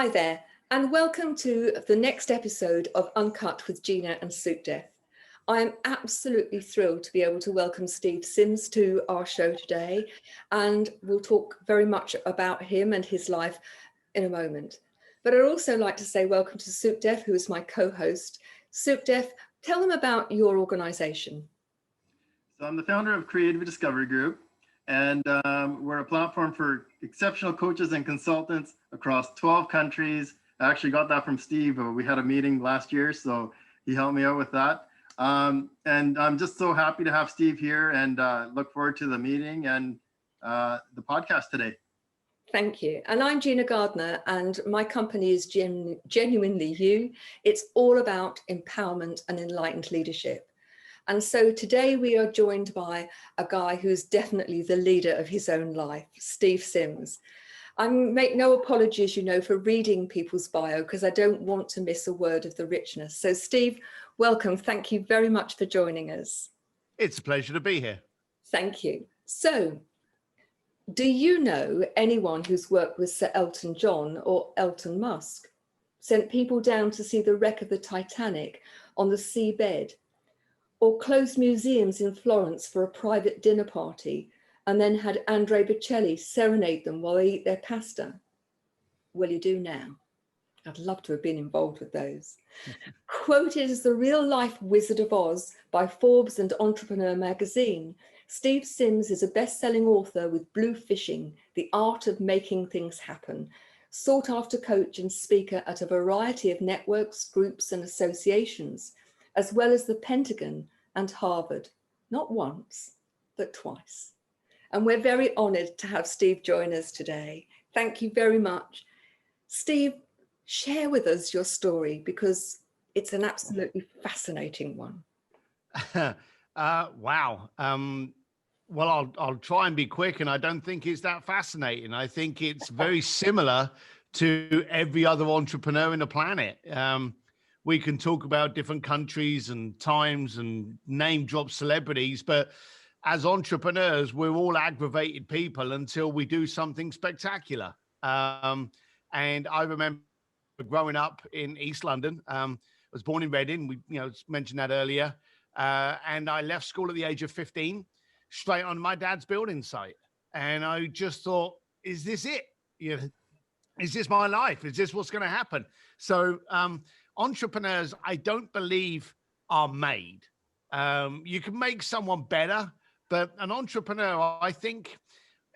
Hi there, and welcome to the next episode of Uncut with Gina and Sukhdev. I am absolutely thrilled to be able to welcome Steve Sims to our show today, and we'll talk very much about him and his life in a moment. But I'd also like to say welcome to Sukhdev, who is my co-host. Sukhdev, tell them about your organization. So I'm the founder of Creative Discovery Group, and we're a platform for exceptional coaches and consultants across 12 countries. I actually got that from Steve. We had a meeting last year, so he helped me out with that. And I'm just so happy to have Steve here and look forward to the meeting and the podcast today. Thank you. And I'm Gina Gardner, and my company is Genuinely You. It's all about empowerment and enlightened leadership. And so today we are joined by a guy who's definitely the leader of his own life, Steve Sims. I make no apologies, for reading people's bio, because I don't want to miss a word of the richness. So Steve, welcome. Thank you very much for joining us. It's a pleasure to be here. Thank you. So, do you know anyone who's worked with Sir Elton John or Elon Musk? Sent people down to see the wreck of the Titanic on the seabed? Or closed museums in Florence for a private dinner party and then had Andre Bocelli serenade them while they eat their pasta? Well, you do now. I'd love to have been involved with those. Quoted as the real-life Wizard of Oz by Forbes and Entrepreneur magazine, Steve Sims is a best-selling author with Bluefishing, The Art of Making Things Happen, sought-after coach and speaker at a variety of networks, groups, and associations, as well as the Pentagon and Harvard, not once, but twice. And we're very honored to have Steve join us today. Thank you very much. Steve, share with us your story because it's an absolutely fascinating one. Wow. Well, I'll try and be quick, and I don't think it's that fascinating. I think it's very similar to every other entrepreneur in the planet. We can talk about different countries and times and name drop celebrities, but as entrepreneurs, we're all aggravated people until we do something spectacular. And I remember growing up in East London. I was born in Reading. We mentioned that earlier. And I left school at the age of 15, straight on my dad's building site. And I just thought, is this it? Is this my life? Is this what's going to happen? So, entrepreneurs, I don't believe are made. You can make someone better, but an entrepreneur, I think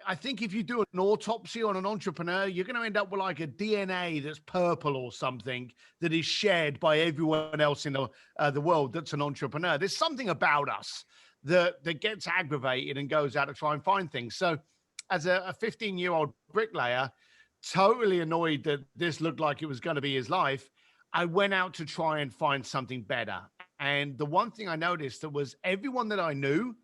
if you do an autopsy on an entrepreneur, you're going to end up with like a DNA that's purple or something that is shared by everyone else in the world that's an entrepreneur. There's something about us that gets aggravated and goes out to try and find things. So as a 15-year-old bricklayer, totally annoyed that this looked like it was going to be his life, I went out to try and find something better. And the one thing I noticed that was everyone that I knew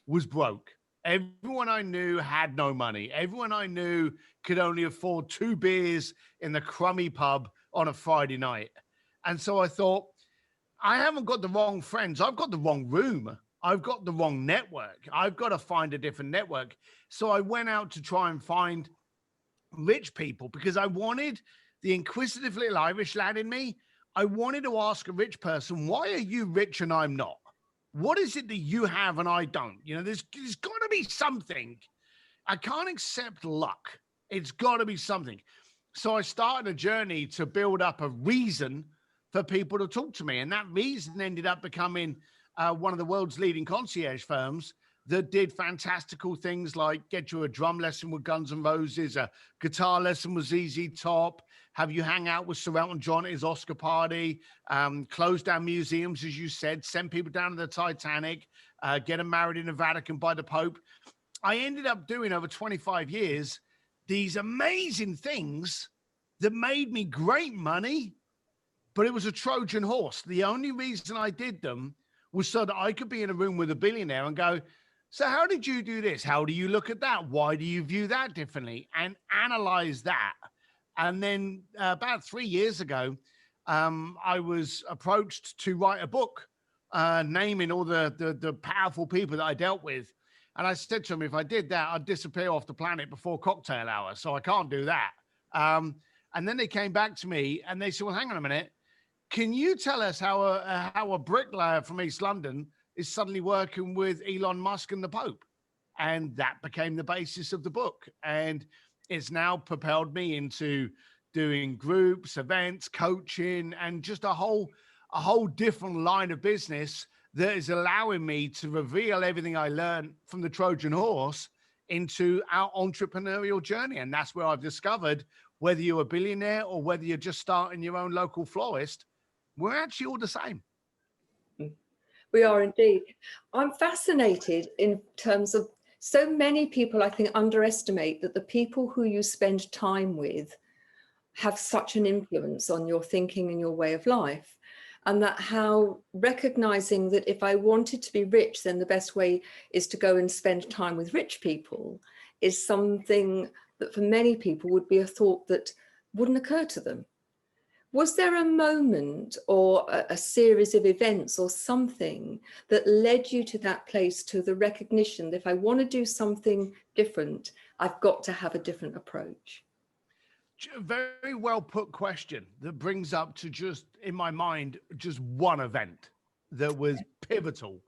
was broke. Everyone I knew had no money. Everyone I knew could only afford 2 beers in the crummy pub on a Friday night. And so I thought, I haven't got the wrong friends. I've got the wrong room. I've got the wrong network. I've got to find a different network. So I went out to try and find rich people because I wanted the inquisitive little Irish lad in me. I wanted to ask a rich person, why are you rich and I'm not? What is it that you have and I don't? There's got to be something. I can't accept luck. It's got to be something. So I started a journey to build up a reason for people to talk to me. And that reason ended up becoming one of the world's leading concierge firms that did fantastical things like get you a drum lesson with Guns N' Roses, a guitar lesson with ZZ Top, have you hang out with Sir Elton John at his Oscar party, close down museums, as you said, send people down to the Titanic, get them married in the Vatican by the Pope. I ended up doing over 25 years these amazing things that made me great money, but it was a Trojan horse. The only reason I did them was so that I could be in a room with a billionaire and go, so how did you do this? How do you look at that? Why do you view that differently? And analyze that. And then about 3 years ago, I was approached to write a book naming all the powerful people that I dealt with. And I said to him, if I did that, I'd disappear off the planet before cocktail hour. So I can't do that. And then they came back to me and they said, well, hang on a minute. Can you tell us how a bricklayer from East London is suddenly working with Elon Musk and the Pope? And that became the basis of the book. And it's now propelled me into doing groups, events, coaching, and just a whole different line of business that is allowing me to reveal everything I learned from the Trojan horse into our entrepreneurial journey. And that's where I've discovered, whether you're a billionaire or whether you're just starting your own local florist, we're actually all the same. We are indeed. I'm fascinated in terms of, so many people, I think, underestimate that the people who you spend time with have such an influence on your thinking and your way of life. And that how recognizing that if I wanted to be rich, then the best way is to go and spend time with rich people is something that for many people would be a thought that wouldn't occur to them. Was there a moment or a series of events or something that led you to that place, to the recognition that if I want to do something different, I've got to have a different approach? Very well put question that brings up to just, in my mind, just one event that was pivotal.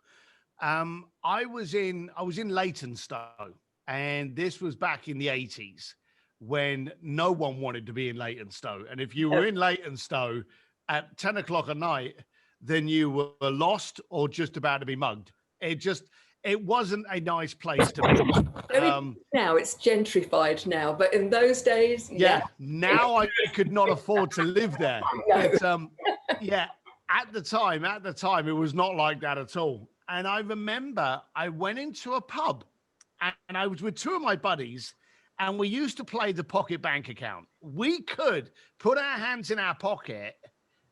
I was in Leytonstone, and this was back in the 80s when no one wanted to be in Leytonstone. And if you were in Leytonstone at 10 o'clock at night, then you were lost or just about to be mugged. It wasn't a nice place to be. Now it's gentrified now, but in those days, yeah. Now I could not afford to live there. No. But yeah, at the time, it was not like that at all. And I remember I went into a pub, and I was with two of my buddies, and we used to play the pocket bank account. We could put our hands in our pocket,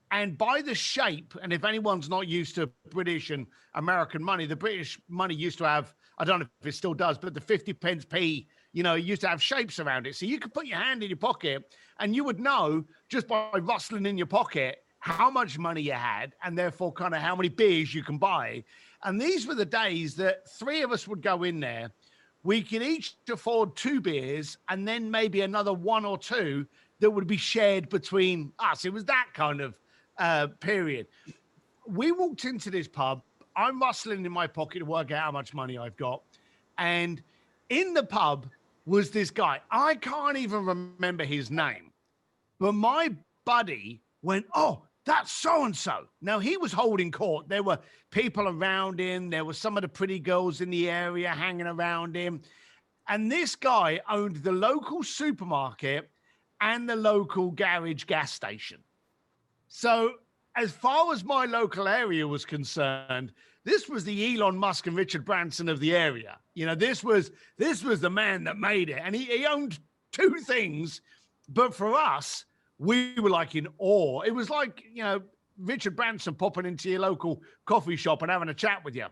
and by the shape, and if anyone's not used to British and American money, the British money used to have, I don't know if it still does, but the 50 pence p, it used to have shapes around it. So you could put your hand in your pocket and you would know just by rustling in your pocket how much money you had and therefore kind of how many beers you can buy. And these were the days that three of us would go in there. We could each afford 2 beers and then maybe another 1 or 2 that would be shared between us. It was that kind of period. We walked into this pub. I'm rustling in my pocket to work out how much money I've got. And in the pub was this guy. I can't even remember his name. But my buddy went, oh, that's so-and-so. Now, he was holding court. There were people around him. There were some of the pretty girls in the area hanging around him. And this guy owned the local supermarket and the local garage gas station. So as far as my local area was concerned, this was the Elon Musk and Richard Branson of the area. This was the man that made it. And he owned 2 things. But for us, we were like in awe. It was like, Richard Branson popping into your local coffee shop and having a chat with you.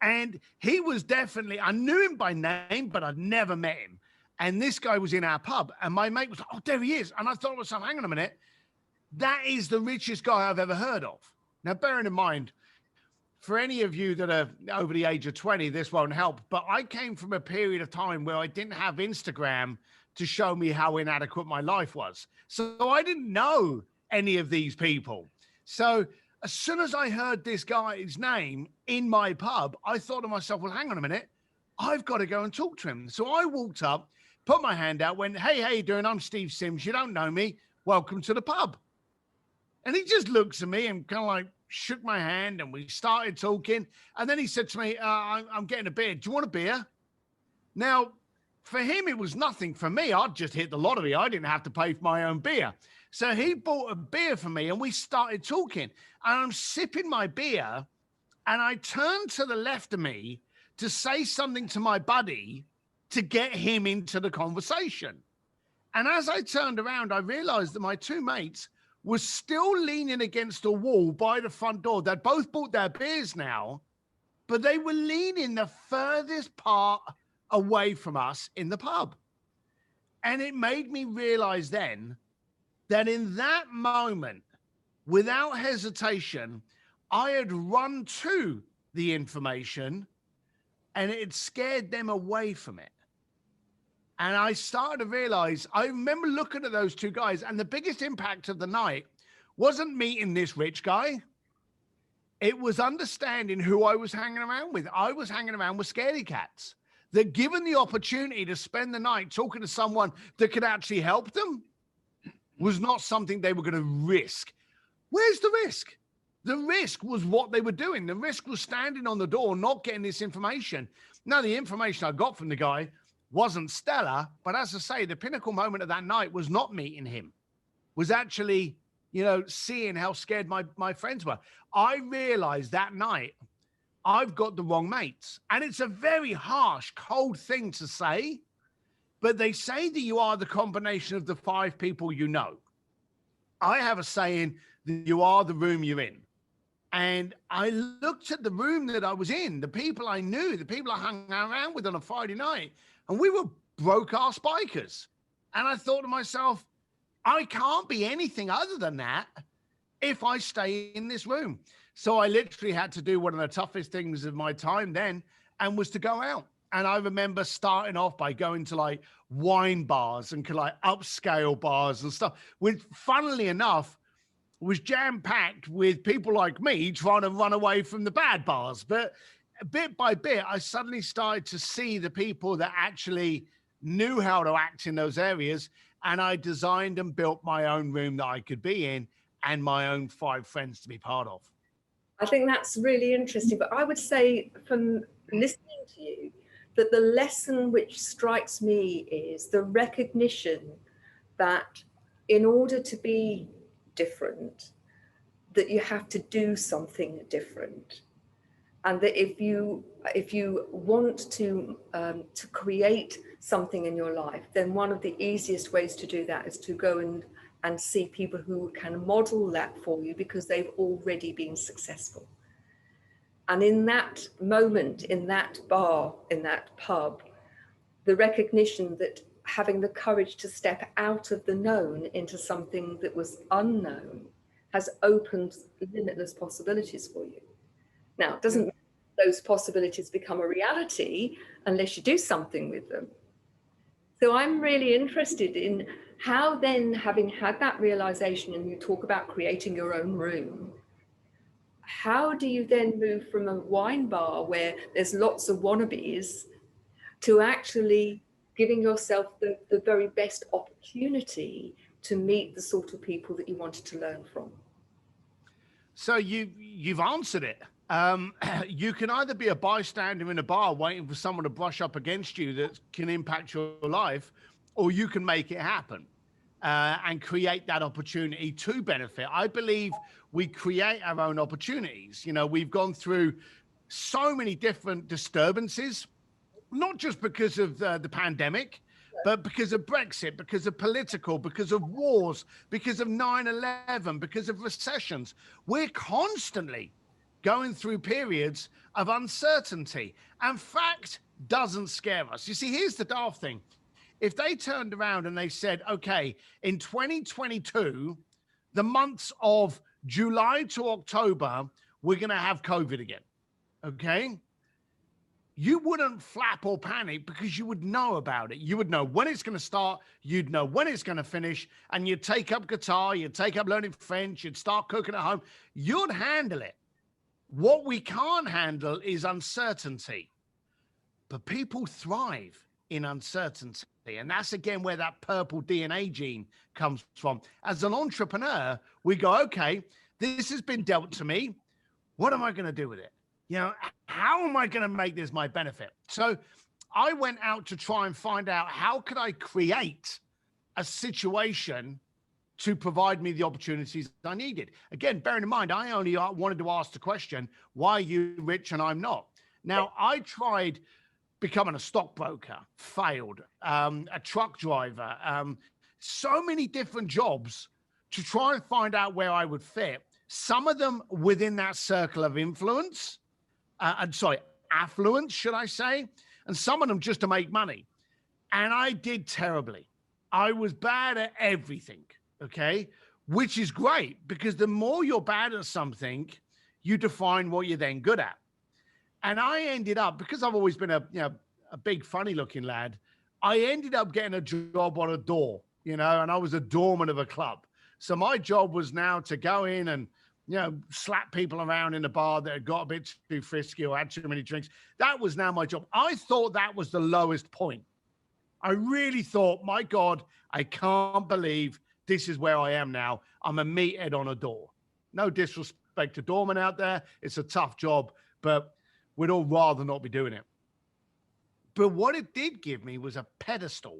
And he was definitely, I knew him by name, but I'd never met him. And this guy was in our pub. And my mate was like, oh, there he is. And I thought to myself, hang on a minute. That is the richest guy I've ever heard of. Now, bearing in mind, for any of you that are over the age of 20, this won't help. But I came from a period of time where I didn't have Instagram to show me how inadequate my life was. So I didn't know any of these people. So as soon as I heard this guy's name in my pub, I thought to myself, well, hang on a minute. I've got to go and talk to him. So I walked up, put my hand out, went, hey, how you doing? I'm Steve Sims. You don't know me. Welcome to the pub. And he just looks at me and kind of like shook my hand and we started talking. And then he said to me, I'm getting a beer. Do you want a beer? Now, for him, it was nothing. For me, I'd just hit the lottery. I didn't have to pay for my own beer. So he bought a beer for me and we started talking. And I'm sipping my beer and I turned to the left of me to say something to my buddy to get him into the conversation. And as I turned around, I realized that my 2 mates was still leaning against a wall by the front door. They'd both bought their beers now, but they were leaning the furthest part away from us in the pub. And it made me realize then that in that moment, without hesitation, I had run to the information and it had scared them away from it. And I started to realize, I remember looking at those two guys, and the biggest impact of the night wasn't meeting this rich guy. It was understanding who I was hanging around with. I was hanging around with scaredy cats that, given the opportunity to spend the night talking to someone that could actually help them, was not something they were going to risk. Where's the risk? The risk was what they were doing. The risk was standing on the door, not getting this information. Now, the information I got from the guy wasn't stellar, but as I say, the pinnacle moment of that night was not meeting him, was actually, seeing how scared my friends were. I realized that night I've got the wrong mates. And it's a very harsh, cold thing to say, but they say that you are the combination of the 5 people you know. I have a saying that you are the room you're in. And I looked at the room that I was in, the people I knew, the people I hung around with on a Friday night, and we were broke-ass bikers. And I thought to myself, I can't be anything other than that if I stay in this room. So I literally had to do one of the toughest things of my time then, and was to go out. And I remember starting off by going to like wine bars and like upscale bars and stuff, which funnily enough was jam-packed with people like me trying to run away from the bad bars. But bit by bit, I suddenly started to see the people that actually knew how to act in those areas. And I designed and built my own room that I could be in and my own 5 friends to be part of. I think that's really interesting. But I would say from listening to you that the lesson which strikes me is the recognition that in order to be different, that you have to do something different. And that if you want to create something in your life, then one of the easiest ways to do that is to go and see people who can model that for you, because they've already been successful. And in that moment, in that bar, in that pub, the recognition that having the courage to step out of the known into something that was unknown has opened limitless possibilities for you. Now, it doesn't mean those possibilities become a reality unless you do something with them. So I'm really interested in how then, having had that realization, and you talk about creating your own room, how do you then move from a wine bar where there's lots of wannabes to actually giving yourself the very best opportunity to meet the sort of people that you wanted to learn from? So you've answered it. You can either be a bystander in a bar waiting for someone to brush up against you that can impact your life, or you can make it happen and create that opportunity to benefit. I believe we create our own opportunities. We've gone through so many different disturbances, not just because of the pandemic, but because of Brexit, because of political, because of wars, because of 9/11, because of recessions. We're constantly going through periods of uncertainty, and fact doesn't scare us. You see, here's the daft thing. If they turned around and they said, okay, in 2022, the months of July to October, we're going to have COVID again, okay? You wouldn't flap or panic, because you would know about it. You would know when it's going to start, you'd know when it's going to finish, and you'd take up guitar, you'd take up learning French, you'd start cooking at home. You'd handle it. What we can't handle is uncertainty, but people thrive in uncertainty. And that's again where that purple DNA gene comes from. As an entrepreneur, we go, okay, this has been dealt to me. What am I going to do with it? How am I going to make this my benefit? So I went out to try and find out, how could I create a situation to provide me the opportunities I needed? Again, bearing in mind, I only wanted to ask the question, why are you rich and I'm not? Now, I tried becoming a stockbroker, failed, a truck driver, so many different jobs to try and find out where I would fit. Some of them within that circle of influence, affluence, should I say, and some of them just to make money. And I did terribly. I was bad at everything, okay? Which is great, because the more you're bad at something, you define what you're then good at. And I ended up, because I've always been a big funny looking lad, I ended up getting a job on a door, and I was a doorman of a club. So my job was now to go in and, slap people around in the bar that had got a bit too frisky or had too many drinks. That was now my job. I thought that was the lowest point. I really thought, my God, I can't believe this is where I am now. I'm a meathead on a door. No disrespect to doormen out there. It's a tough job, but we'd all rather not be doing it. But what it did give me was a pedestal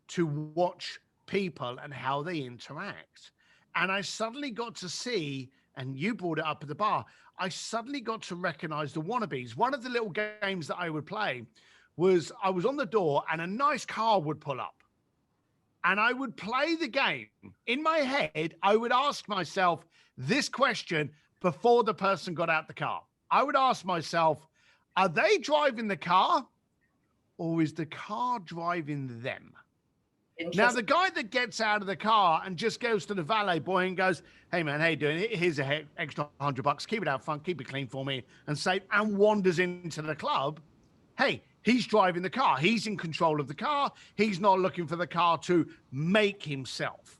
to watch people and how they interact. And I suddenly got to see, and you brought it up at the bar, I suddenly got to recognize the wannabes. One of the little games that I would play was I was on the door and a nice car would pull up. And I would play the game. In my head, I would ask myself this question before the person got out the car. I would ask myself, are they driving the car or is the car driving them? Now, the guy that gets out of the car and just goes to the valet boy and goes, hey, man, how you doing? Here's a extra $100. Keep it out front, keep it clean for me and safe, and wanders into the club. Hey, he's driving the car. He's in control of the car. He's not looking for the car to make himself.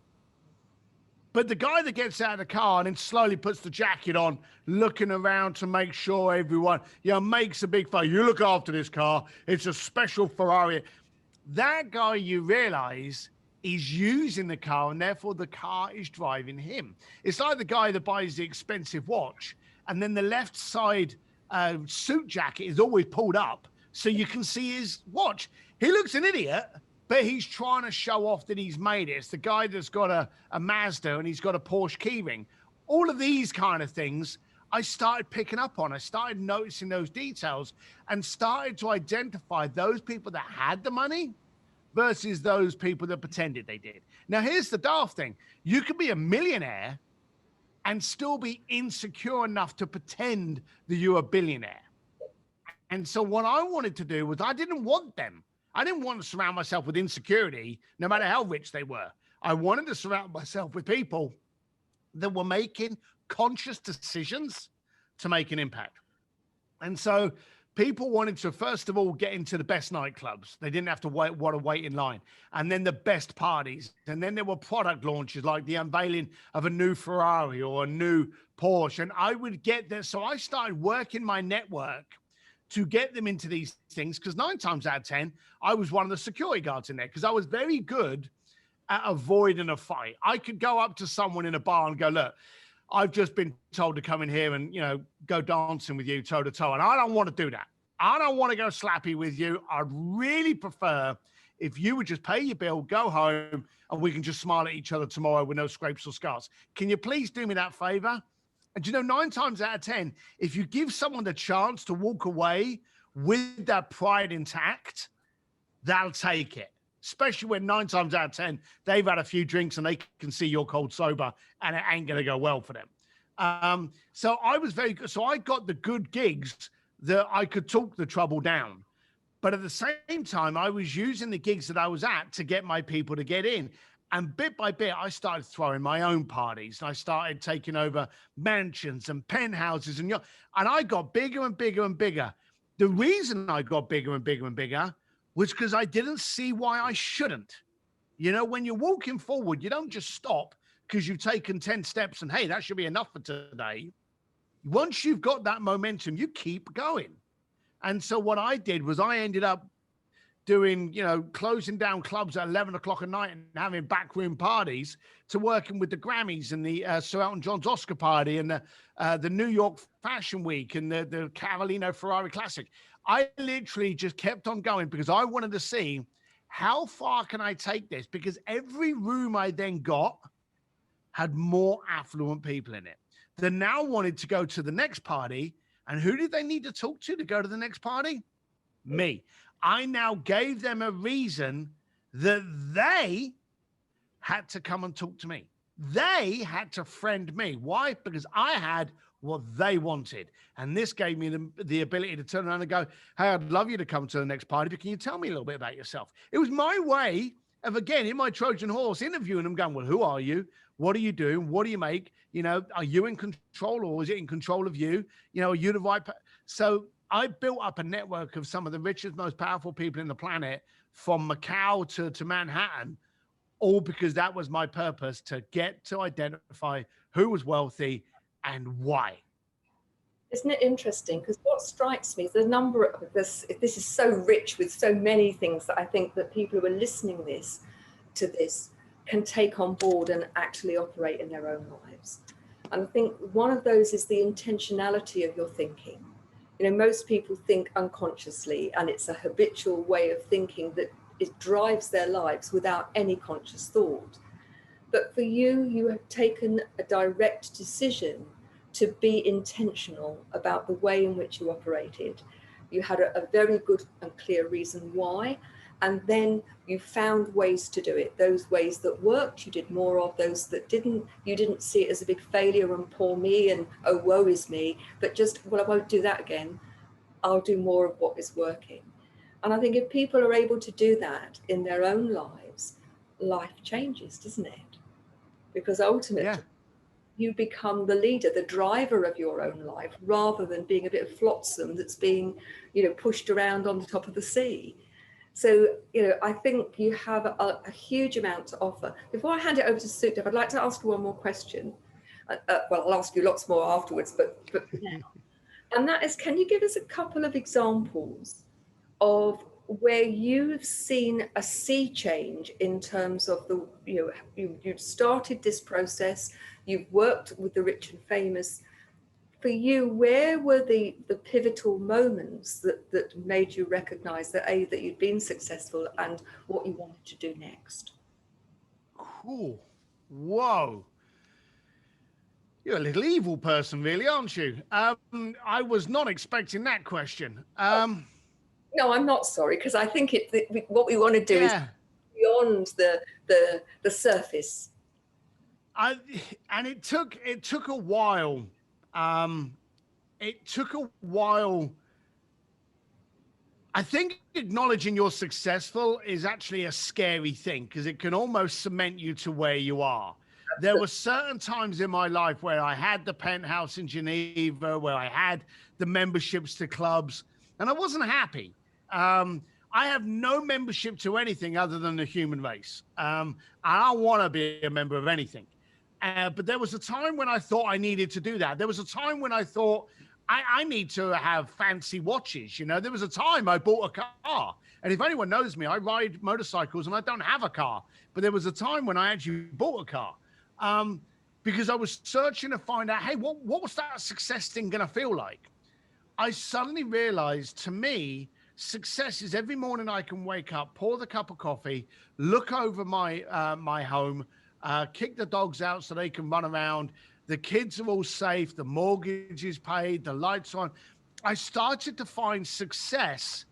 But the guy that gets out of the car and then slowly puts the jacket on, looking around to make sure everyone, makes a big fuss. You look after this car. It's a special Ferrari. That guy, you realize, is using the car, and therefore the car is driving him. It's like the guy that buys the expensive watch, and then the left side suit jacket is always pulled up so you can see his watch. He looks an idiot, but he's trying to show off that he's made it. It's the guy that's got a Mazda and he's got a Porsche keyring. All of these kind of things I started picking up on. I started noticing those details and started to identify those people that had the money versus those people that pretended they did. Now, here's the daft thing. You could be a millionaire and still be insecure enough to pretend that you're a billionaire. And so what I wanted to do was I didn't want them. I didn't want to surround myself with insecurity, no matter how rich they were. I wanted to surround myself with people that were making conscious decisions to make an impact. And so people wanted to, first of all, get into the best nightclubs. They didn't have to wait in line. And then the best parties. And then there were product launches like the unveiling of a new Ferrari or a new Porsche. And I would get there. So I started working my network to get them into these things, because 9 times out of 10, I was one of the security guards in there because I was very good at avoiding a fight. I could go up to someone in a bar and go, look, I've just been told to come in here and, go dancing with you toe to toe. And I don't want to do that. I don't want to go slappy with you. I'd really prefer if you would just pay your bill, go home, and we can just smile at each other tomorrow with no scrapes or scars. Can you please do me that favor? And 9 times out of 10, if you give someone the chance to walk away with that pride intact, they'll take it. Especially when 9 times out of 10, they've had a few drinks and they can see you're cold sober and it ain't going to go well for them. So I was very good. So I got the good gigs that I could talk the trouble down. But at the same time, I was using the gigs that I was at to get my people to get in. And bit by bit, I started throwing my own parties. I started taking over mansions and penthouses. And I got bigger and bigger and bigger. The reason I got bigger and bigger and bigger was because I didn't see why I shouldn't. When you're walking forward, you don't just stop because you've taken 10 steps and, hey, that should be enough for today. Once you've got that momentum, you keep going. And so what I did was I ended up doing, closing down clubs at 11 o'clock at night and having backroom parties to working with the Grammys and the Sir Elton John's Oscar party and the New York Fashion Week and the Cavallino Ferrari Classic. I literally just kept on going because I wanted to see how far can I take this, because every room I then got had more affluent people in it. They now wanted to go to the next party. And who did they need to talk to go to the next party? Me. I now gave them a reason that they had to come and talk to me. They had to friend me. Why? Because I had what they wanted. And this gave me the ability to turn around and go, hey, I'd love you to come to the next party, but can you tell me a little bit about yourself? It was my way of, again, in my Trojan horse, interviewing them, going, well, who are you? What are you doing? What do you make? Are you in control, or is it in control of you? Are you the right? So I built up a network of some of the richest, most powerful people in the planet, from Macau to Manhattan, all because that was my purpose, to get to identify who was wealthy and why. Isn't it interesting? Because what strikes me is the number of this is so rich with so many things that I think that people who are listening to this can take on board and actually operate in their own lives. And I think one of those is the intentionality of your thinking. Most people think unconsciously, and it's a habitual way of thinking that it drives their lives without any conscious thought. But for you, you have taken a direct decision to be intentional about the way in which you operated. You had a very good and clear reason why, and then you found ways to do it. Those ways that worked, you did more of. Those that didn't, you didn't see it as a big failure and poor me and oh, woe is me, but just, well, I won't do that again. I'll do more of what is working. And I think if people are able to do that in their own lives, life changes, doesn't it? Because ultimately, you become the leader, the driver of your own life, rather than being a bit of flotsam that's being, pushed around on the top of the sea. So, I think you have a huge amount to offer. Before I hand it over to Sukhdev, I'd like to ask you one more question. Well, I'll ask you lots more afterwards, but now. And that is, can you give us a couple of examples of where you've seen a sea change in terms of you've started this process, you've worked with the rich and famous. For you, where were the pivotal moments that made you recognize that you'd been successful and what you wanted to do next? Cool. Whoa. You're a little evil person, really, aren't you? I was not expecting that question. No, I'm not sorry, because I think what we want to do is beyond the surface. And it took a while. It took a while. I think acknowledging you're successful is actually a scary thing, because it can almost cement you to where you are. There were certain times in my life where I had the penthouse in Geneva, where I had the memberships to clubs, and I wasn't happy. I have no membership to anything other than the human race. I don't want to be a member of anything. But there was a time when I thought I needed to do that. There was a time when I thought I need to have fancy watches. There was a time I bought a car. And if anyone knows me, I ride motorcycles and I don't have a car. But there was a time when I actually bought a car. Because I was searching to find out, hey, what was that success thing going to feel like? I suddenly realized, to me, success is every morning I can wake up, pour the cup of coffee, look over my home, kick the dogs out so they can run around. The kids are all safe. The mortgage is paid. The lights on. I started to find success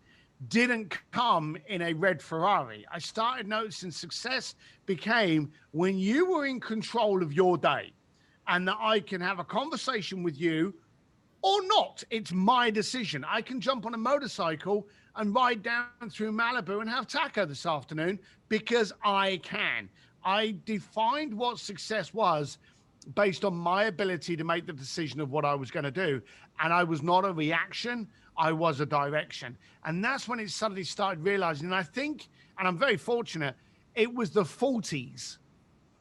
didn't come in a red Ferrari. I started noticing success became when you were in control of your day, and that I can have a conversation with you or not. It's my decision. I can jump on a motorcycle and ride down through Malibu and have taco this afternoon because I can. I defined what success was based on my ability to make the decision of what I was going to do. And I was not a reaction. I was a direction. And that's when it suddenly started realizing, and I think, and I'm very fortunate, it was the 40s.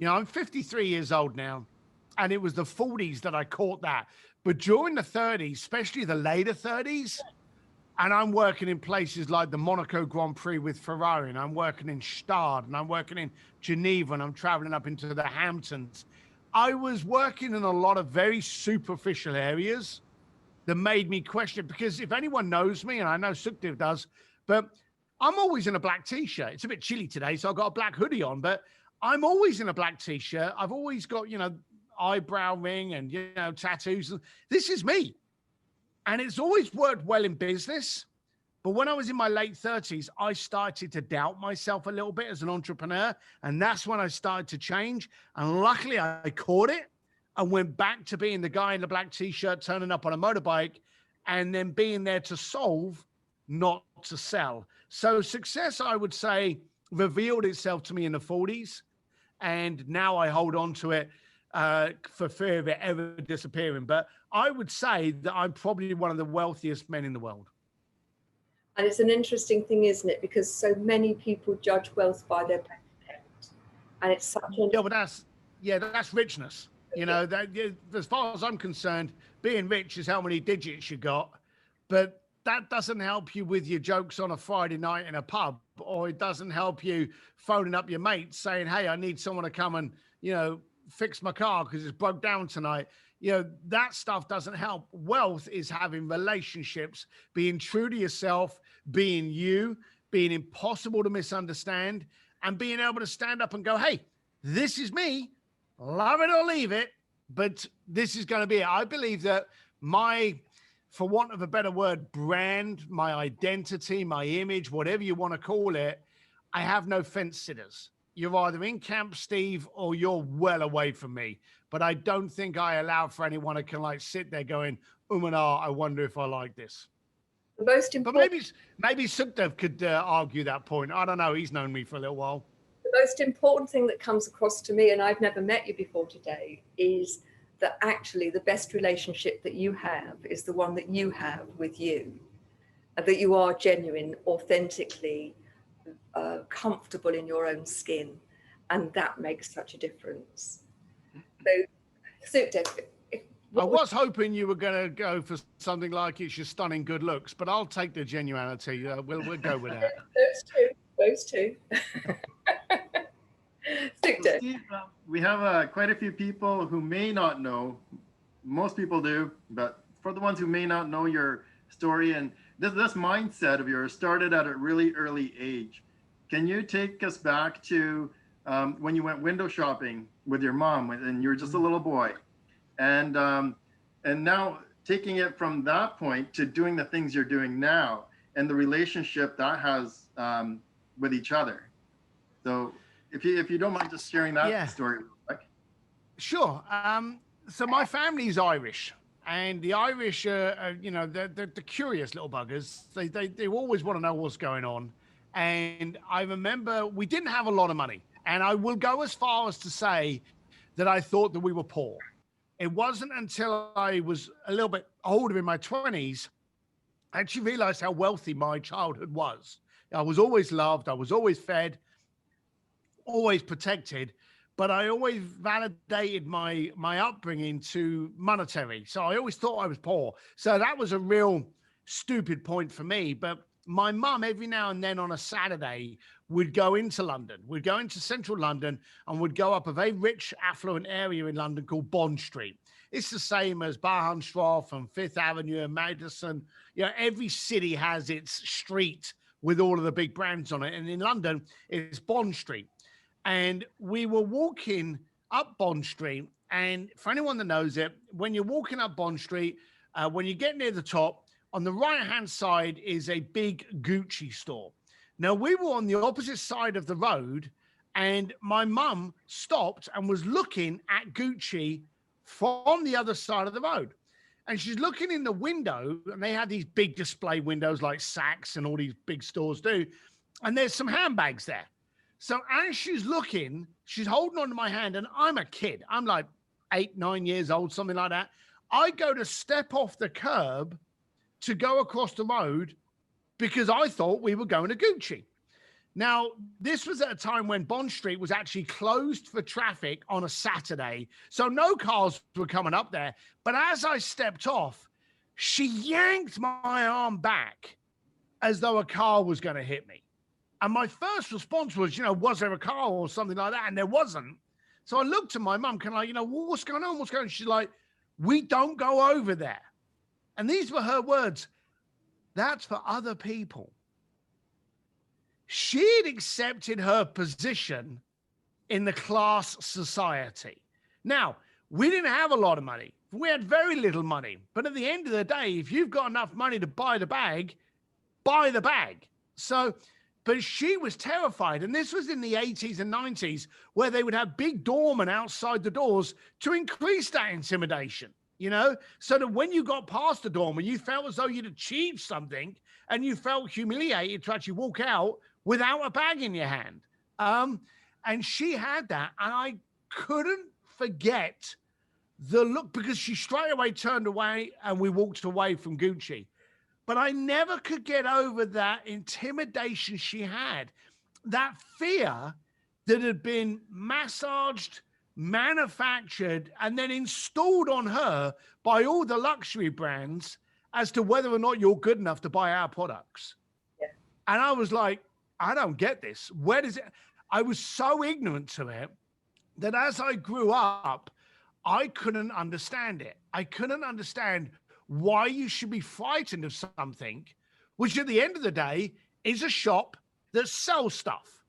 I'm 53 years old now, and it was the 40s that I caught that. But during the 30s, especially the later 30s, and I'm working in places like the Monaco Grand Prix with Ferrari, and I'm working in Stade, and I'm working in Geneva, and I'm traveling up into the Hamptons. I was working in a lot of very superficial areas that made me question, because if anyone knows me, and I know Sukhdev does, but I'm always in a black t-shirt. It's a bit chilly today, so I've got a black hoodie on, but I'm always in a black t-shirt. I've always got, eyebrow ring and, tattoos. This is me. And it's always worked well in business. But when I was in my late 30s, I started to doubt myself a little bit as an entrepreneur. And that's when I started to change. And luckily I caught it and went back to being the guy in the black t-shirt, turning up on a motorbike, and then being there to solve, not to sell. So success, I would say, revealed itself to me in the 40s. and now I hold on to it for fear of it ever disappearing. But I would say that I'm probably one of the wealthiest men in the world. And it's an interesting thing, isn't it? Because so many people judge wealth by their bank account, and it's such a but that's richness. You know, that as far as I'm concerned, being rich is how many digits you got, but that doesn't help you with your jokes on a Friday night in a pub, or it doesn't help you phoning up your mates saying, hey, I need someone to come and, you know, fix my car because it's broke down tonight. You know, that stuff doesn't help. Wealth is having relationships, being true to yourself, being you, being impossible to misunderstand, and being able to stand up and go, hey, this is me. Love it or leave it, but this is going to be it. I believe that my, for want of a better word, brand, my identity, my image, whatever you want to call it, I have no fence sitters. You're either in camp, Steve, or you're well away from me. But I don't think I allow for anyone to can like sit there going, and I wonder if I like this. the most But important. maybe Sukhdev could argue that point. I don't know. He's known me for a little while. The most important thing that comes across to me, and I've never met you before today, is that actually the best relationship that you have is the one that you have with you, and that you are genuine, authentically comfortable in your own skin, and that makes such a difference. So, Sukhdev, I was hoping you were going to go for something like it's your stunning good looks, but I'll take the genuinity. We'll go with that. those two. So Steve, we have quite a few people who may not know. Most people do, but for the ones who may not know your story and this mindset of yours started at a really early age. Can you take us back to when you went window shopping with your mom and you were just a little boy, and now taking it from that point to doing the things you're doing now and the relationship that has with each other? So if you don't mind just sharing that story real quick. Sure. So my family's Irish, and the Irish are you know, they're curious little buggers. They always want to know what's going on. And I remember we didn't have a lot of money, and I will go as far as to say that I thought that we were poor. It wasn't until I was a little bit older, in my 20s, I actually realized how wealthy my childhood was. I was always loved. I was always fed, always protected, but I always validated my upbringing to monetary. So I always thought I was poor. So that was a real stupid point for me. But my mum, every now and then on a Saturday, would go into London. We'd go into central London and would go up a very rich, affluent area in London called Bond Street. It's the same as Barhamstrath and Fifth Avenue and Madison. You know, every city has its street with all of the big brands on it. And in London, it's Bond Street. And we were walking up Bond Street. And for anyone that knows it, when you're walking up Bond Street, when you get near the top, on the right-hand side is a big Gucci store. Now, we were on the opposite side of the road, and my mum stopped and was looking at Gucci from the other side of the road. And she's looking in the window, and they had these big display windows like Saks and all these big stores do. And there's some handbags there. So as she's looking, she's holding onto my hand, and I'm a kid. I'm like 8, 9 years old, something like that. I go to step off the curb to go across the road because I thought we were going to Gucci. Now, this was at a time when Bond Street was actually closed for traffic on a Saturday, so no cars were coming up there. But as I stepped off, she yanked my arm back as though a car was going to hit me. And my first response was, you know, was there a car or something like that? And there wasn't. So I looked at my mum, kind of like, you know, what's going on? What's going on? She's like, we don't go over there. And these were her words. That's for other people. She had accepted her position in the class society. Now, we didn't have a lot of money. We had very little money. But at the end of the day, if you've got enough money to buy the bag, buy the bag. So, but she was terrified. And this was in the 80s and 90s, where they would have big doormen outside the doors to increase that intimidation. You know, so that when you got past the doorman, you felt as though you'd achieved something, and you felt humiliated to actually walk out without a bag in your hand. And she had that, and I couldn't forget the look, because she straight away turned away and we walked away from Gucci. But I never could get over that intimidation she had, that fear that had been massaged, manufactured, and then installed on her by all the luxury brands as to whether or not you're good enough to buy our products. Yeah. And I was like, I don't get this. Where does it? I was so ignorant to it that as I grew up, I couldn't understand it. I couldn't understand why you should be frightened of something, which at the end of the day is a shop that sells stuff.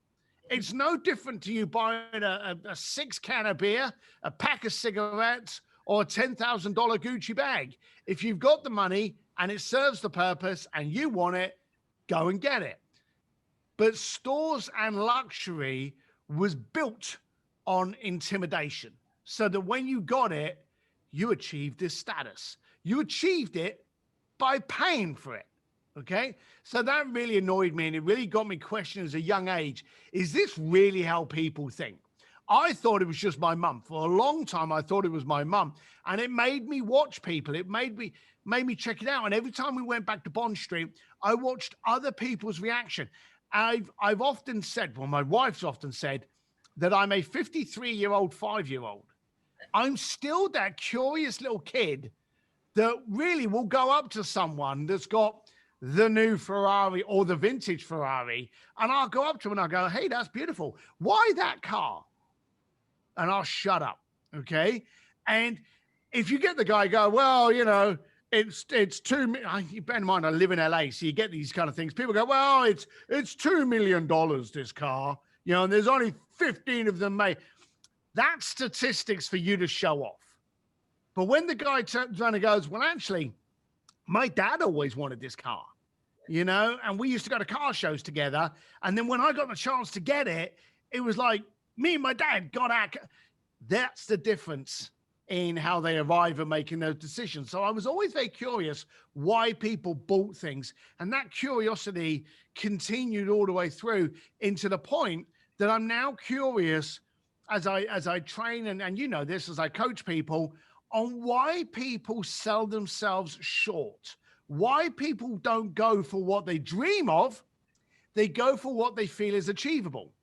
It's no different to you buying a 6-can of beer, a pack of cigarettes, or a $10,000 Gucci bag. If you've got the money and it serves the purpose and you want it, go and get it. But stores and luxury was built on intimidation, so that when you got it, you achieved this status. You achieved it by paying for it. Okay. So that really annoyed me, and it really got me questioning as a young age, is this really how people think? I thought it was just my mum. For a long time, I thought it was my mum, and it made me watch people. It made me check it out. And every time we went back to Bond Street, I watched other people's reaction. I've often said, well, my wife's often said, that I'm a 53-year-old 5-year-old. I'm still that curious little kid that really will go up to someone that's got the new Ferrari or the vintage Ferrari, and I'll go up to him and I'll go, hey, that's beautiful. Why that car? And I'll shut up, okay? And if you get the guy go, well, you know, it's you bear in mind I live in LA, so you get these kind of things. People go, well, it's $2 million, this car, you know, and there's only 15 of them made. That's statistics for you to show off. But when the guy turns around and goes, well, actually, my dad always wanted this car, you know, and we used to go to car shows together. And then when I got the chance to get it, it was like me and my dad got out. That's the difference in how they arrive at making those decisions. So I was always very curious why people bought things. And that curiosity continued all the way through into the point that I'm now curious as I train, and you know this, as I coach people, on why people sell themselves short, why people don't go for what they dream of, they go for what they feel is achievable.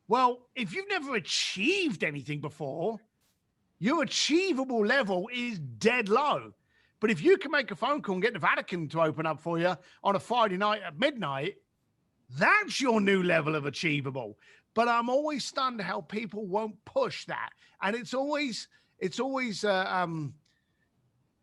Well, if you've never achieved anything before, your achievable level is dead low. But if you can make a phone call and get the Vatican to open up for you on a Friday night at midnight, that's your new level of achievable. But I'm always stunned how people won't push that. And it's always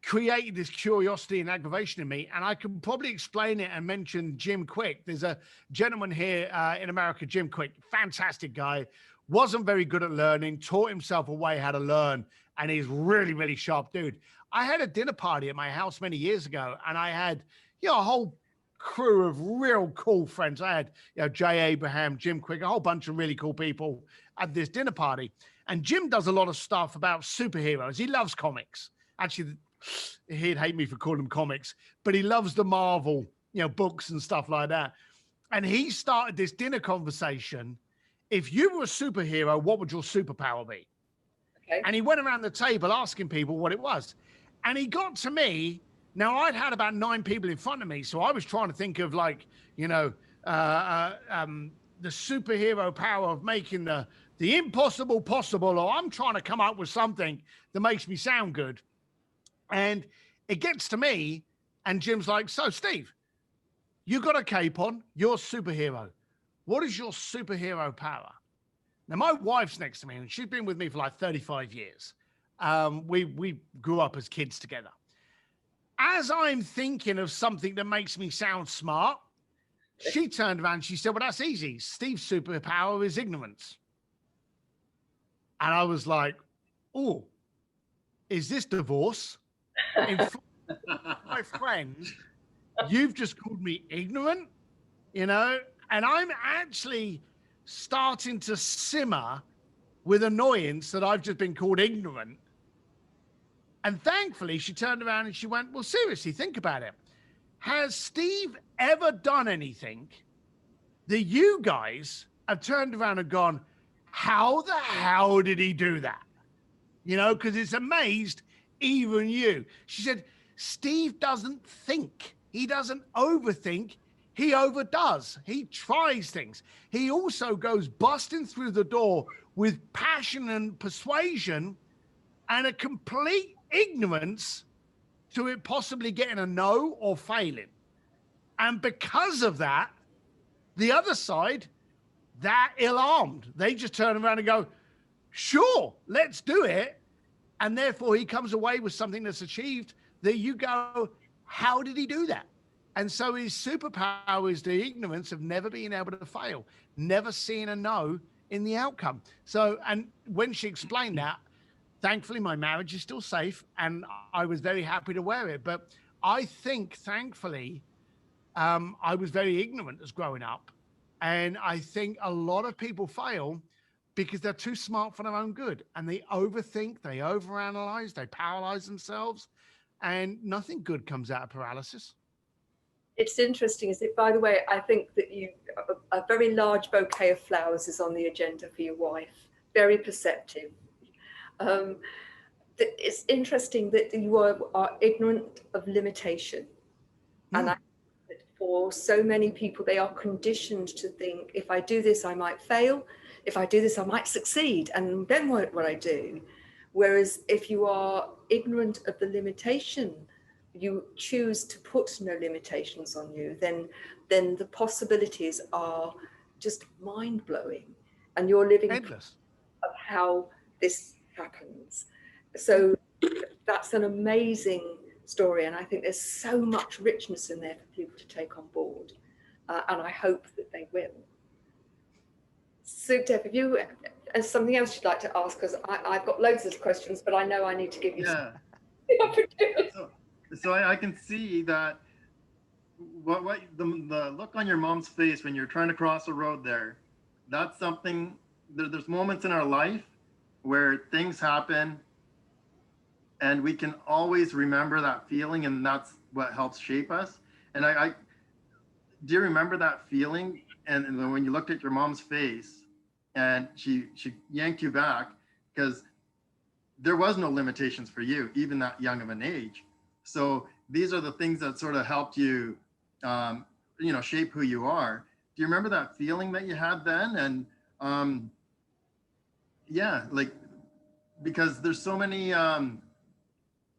created this curiosity and aggravation in me. And I can probably explain it and mention Jim Quick. There's a gentleman here in America, Jim Quick, fantastic guy, wasn't very good at learning, taught himself a way how to learn, and he's really, really sharp dude. I had a dinner party at my house many years ago, and I had, you know, a whole crew of real cool friends. I had, you know, Jay Abraham, Jim Quick, a whole bunch of really cool people at this dinner party. And Jim does a lot of stuff about superheroes. He loves comics. Actually, he'd hate me for calling them comics, but he loves the Marvel, you know, books and stuff like that. And he started this dinner conversation. If you were a superhero, what would your superpower be? Okay. And he went around the table asking people what it was. And he got to me. Now, I'd had about 9 people in front of me, so I was trying to think of, like, you know, the superhero power of making the impossible possible, or I'm trying to come up with something that makes me sound good. And it gets to me, and Jim's like, so, Steve, you got a cape on, you're a superhero. What is your superhero power? Now, my wife's next to me, and she's been with me for like 35 years. We grew up as kids together. As I'm thinking of something that makes me sound smart, she turned around and she said, well, that's easy. Steve's superpower is ignorance. And I was like, oh, is this divorce? In front of my friends, you've just called me ignorant, you know? And I'm actually starting to simmer with annoyance that I've just been called ignorant. And thankfully, she turned around and she went, well, seriously, think about it. Has Steve ever done anything that you guys have turned around and gone, how the hell did he do that? You know, because it's amazed even you. She said, Steve doesn't think. He doesn't overthink. He overdoes. He tries things. He also goes busting through the door with passion and persuasion and a complete ignorance to it possibly getting a no or failing. And because of that, the other side, they're ill-armed. They just turn around and go, sure, let's do it. And therefore he comes away with something that's achieved that you go, how did he do that? And so his superpower is the ignorance of never being able to fail, never seeing a no in the outcome. So, and when she explained that, thankfully my marriage is still safe and I was very happy to wear it. But I think, thankfully, I was very ignorant as growing up. And I think a lot of people fail because they're too smart for their own good. And they overthink, they overanalyze, they paralyze themselves. And nothing good comes out of paralysis. It's interesting, is it? By the way, I think that a very large bouquet of flowers is on the agenda for your wife. Very perceptive. It's interesting that you are ignorant of limitation. And I think that for so many people, they are conditioned to think, if I do this, I might fail. If I do this, I might succeed. And then what I do? Whereas if you are ignorant of the limitation, you choose to put no limitations on you, then the possibilities are just mind-blowing. And you're living endless of how this happens. So that's an amazing story. And I think there's so much richness in there for people to take on board. And I hope that they will. Sukhdev, have you something else you'd like to ask? Because I've got loads of questions, but I know I need to give you some opportunity. So I can see that what the look on your mom's face when you're trying to cross a road there, that's something, there's moments in our life where things happen and we can always remember that feeling, and that's what helps shape us. And I do you remember that feeling? And when you looked at your mom's face and she yanked you back, because there was no limitations for you, even that young of an age. So these are the things that sort of helped you, shape who you are. Do you remember that feeling that you had then? And because there's so many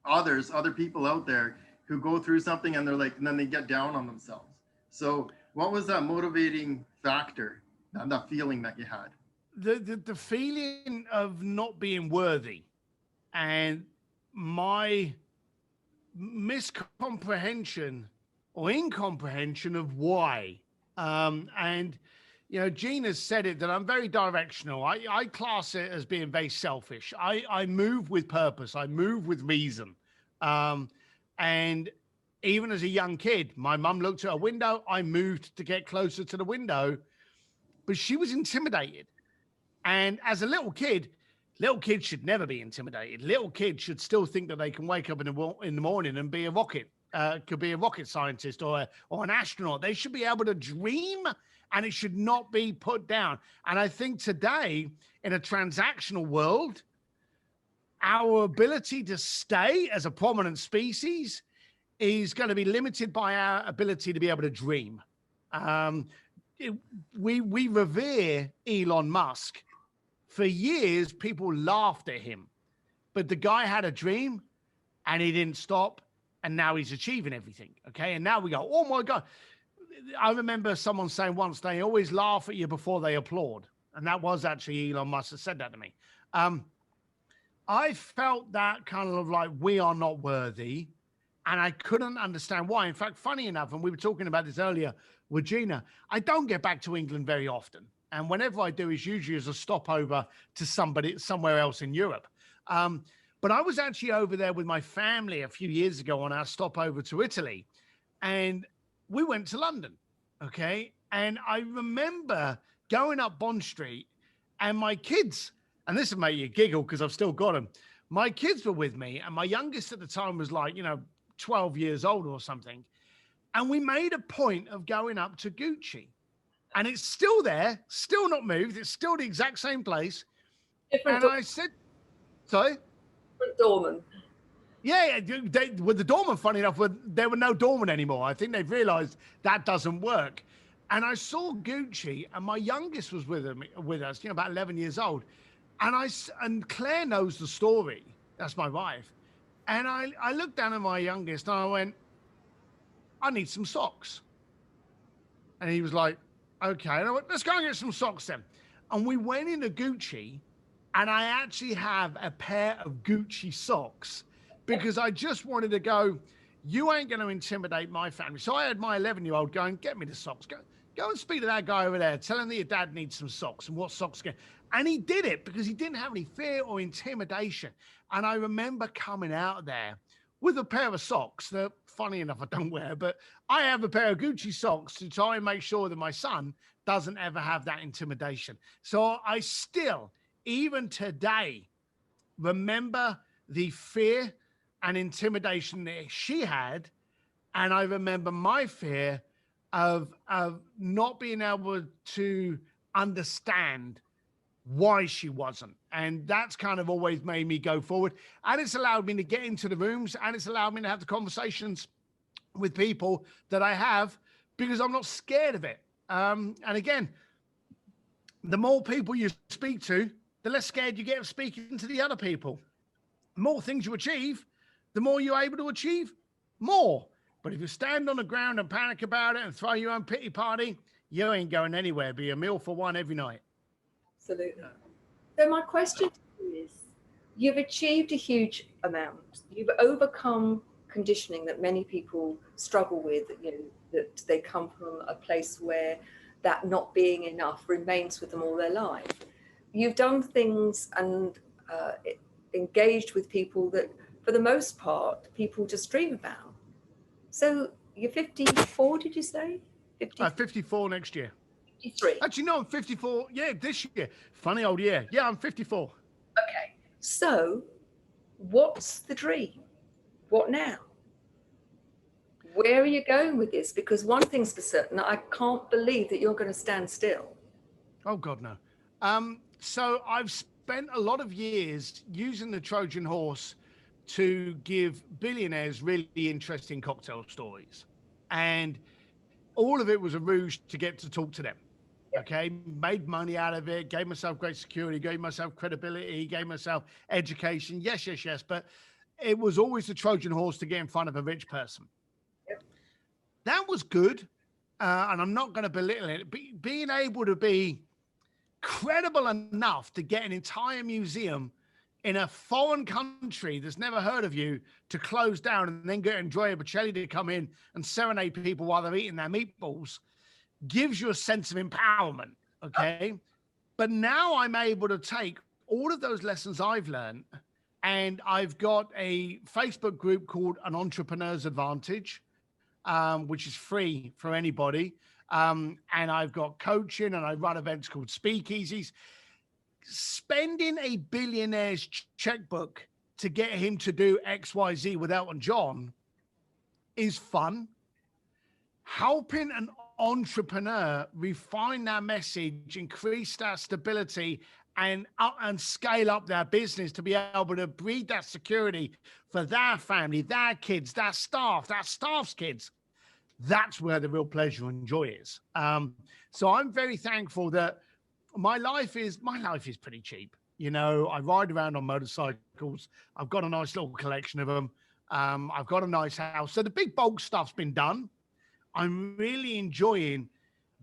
other people out there who go through something and they're like, and then they get down on themselves. So what was that motivating factor, that feeling that you had? The feeling of not being worthy and my miscomprehension or incomprehension of why. And, Gina said it, that I'm very directional. I class it as being very selfish. I move with purpose. I move with reason. And even as a young kid, my mum looked at a window. I moved to get closer to the window, but she was intimidated. And as a little kid should never be intimidated. Little kids should still think that they can wake up in the morning and be a rocket, could be a rocket scientist or an astronaut. They should be able to dream, and it should not be put down. And I think today, in a transactional world, our ability to stay as a prominent species is going to be limited by our ability to be able to dream. We revere Elon Musk. For years, people laughed at him, but the guy had a dream and he didn't stop, and now he's achieving everything. Okay. And now we go, oh my God. I remember someone saying once, they always laugh at you before they applaud. And that was actually Elon Musk that said that to me. I felt that kind of like, we are not worthy. And I couldn't understand why. In fact, funny enough, and we were talking about this earlier with Gina, I don't get back to England very often. And whenever I do, it's usually as a stopover to somewhere else in Europe. But I was actually over there with my family a few years ago on our stopover to Italy. And we went to London, okay? And I remember going up Bond Street and my kids, and this will make you giggle because I've still got them. My kids were with me, and my youngest at the time was like, 12 years old or something. And we made a point of going up to Gucci. And it's still there, still not moved. It's still the exact same place. Different, And I said, sorry? different doorman. Yeah, with the doorman, funny enough, there were no doorman anymore. I think they've realized that doesn't work. And I saw Gucci, and my youngest was with us, about 11 years old. And Claire knows the story. That's my wife. And I looked down at my youngest and I went, I need some socks. And he was like, okay. And I went, let's go and get some socks then. And we went into Gucci, and I actually have a pair of Gucci socks because I just wanted to go, you ain't going to intimidate my family. So I had my 11-year-old going, get me the socks. Go and speak to that guy over there. Tell him that your dad needs some socks and what socks get. And he did it because he didn't have any fear or intimidation. And I remember coming out there with a pair of socks that, funny enough, I don't wear, but I have a pair of Gucci socks to try and make sure that my son doesn't ever have that intimidation. So I still, even today, remember the fear and intimidation that she had. And I remember my fear of not being able to understand why she wasn't. And that's kind of always made me go forward. And it's allowed me to get into the rooms, and it's allowed me to have the conversations with people that I have because I'm not scared of it. And again, the more people you speak to, the less scared you get of speaking to the other people. The more things you achieve, the more you're able to achieve more. But if you stand on the ground and panic about it and throw your own pity party, you ain't going anywhere. Be a meal for one every night. Absolutely. So my question to you is, you've achieved a huge amount. You've overcome conditioning that many people struggle with, that they come from a place where that not being enough remains with them all their life. You've done things and engaged with people that, for the most part, people just dream about. So you're 54, did you say? 54 next year. 53. Actually, no, I'm 54. Yeah, this year. Funny old year. Yeah, I'm 54. Okay. So what's the dream? What now? Where are you going with this? Because one thing's for certain, I can't believe that you're going to stand still. Oh, God, no. So I've spent a lot of years using the Trojan horse to give billionaires really interesting cocktail stories. And all of it was a rouge to get to talk to them. Okay, made money out of it, gave myself great security, gave myself credibility, gave myself education. Yes. But it was always the Trojan horse to get in front of a rich person. Yep. That was good. And I'm not going to belittle it. Being able to be credible enough to get an entire museum in a foreign country that's never heard of you to close down and then get Andre Bocelli to come in and serenade people while they're eating their meatballs gives you a sense of empowerment, okay? But now I'm able to take all of those lessons I've learned, and I've got a Facebook group called An Entrepreneur's Advantage, which is free for anybody. And I've got coaching, and I run events called speakeasies. Spending a billionaire's checkbook to get him to do XYZ with Elton John is fun. Helping an entrepreneur refine their message, increase that stability, and scale up their business to be able to breed that security for their family, their kids, their staff's kids. That's where the real pleasure and joy is. So I'm very thankful that my life is pretty cheap. I ride around on motorcycles. I've got a nice little collection of them. I've got a nice house. So the big bulk stuff's been done. I'm really enjoying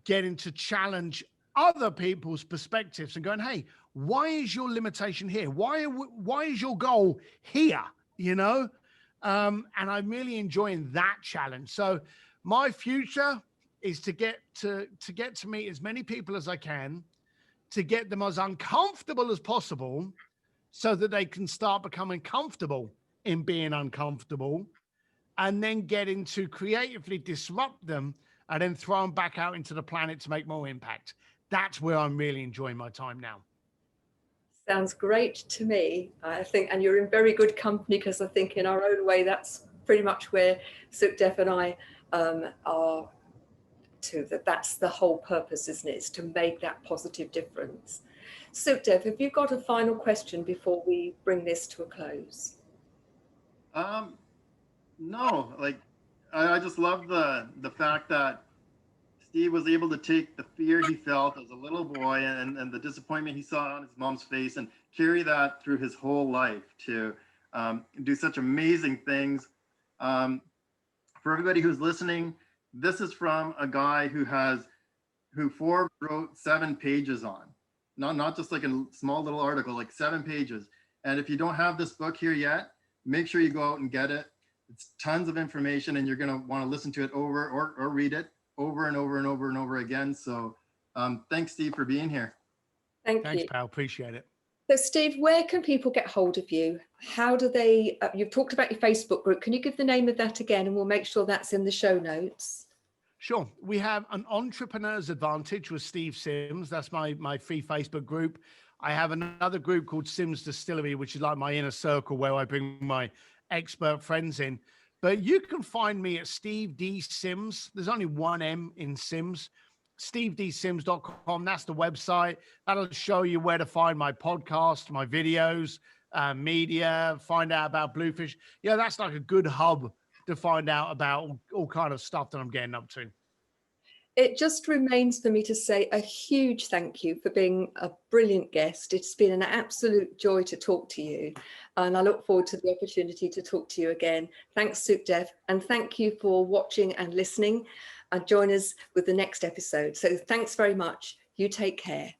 getting to challenge other people's perspectives and going, hey, why is your limitation here? Why is your goal here? And I'm really enjoying that challenge. So my future is to get to meet as many people as I can, to get them as uncomfortable as possible so that they can start becoming comfortable in being uncomfortable, and then getting to creatively disrupt them and then throw them back out into the planet to make more impact. That's where I'm really enjoying my time now. Sounds great to me, I think, and you're in very good company, because I think in our own way, that's pretty much where Sukhdev and I are to, that's the whole purpose, isn't it? Is to make that positive difference. Sukhdev, have you got a final question before we bring this to a close? No, like I just love the fact that Steve was able to take the fear he felt as a little boy and the disappointment he saw on his mom's face and carry that through his whole life to do such amazing things. For everybody who's listening, this is from a guy who Forbes wrote 7 pages on, not just like a small little article, like 7 pages. And if you don't have this book here yet, make sure you go out and get it. It's tons of information, and you're going to want to listen to it over or read it over and over and over and over again. So thanks, Steve, for being here. Thanks, pal. Appreciate it. So, Steve, where can people get hold of you? How do they, you've talked about your Facebook group. Can you give the name of that again? And we'll make sure that's in the show notes. Sure. We have an Entrepreneur's Advantage with Steve Sims. That's my free Facebook group. I have another group called Sims Distillery, which is like my inner circle where I bring my expert friends in. But you can find me at Steve D. Sims. There's only one M in Sims. SteveDSims.com. That's the website. That'll show you where to find my podcast, my videos, media, find out about Bluefish. Yeah, that's like a good hub to find out about all kind of stuff that I'm getting up to. It just remains for me to say a huge thank you for being a brilliant guest. It's been an absolute joy to talk to you, and I look forward to the opportunity to talk to you again. Thanks, Sukhdev, and thank you for watching and listening, and join us with the next episode. So thanks very much. You take care.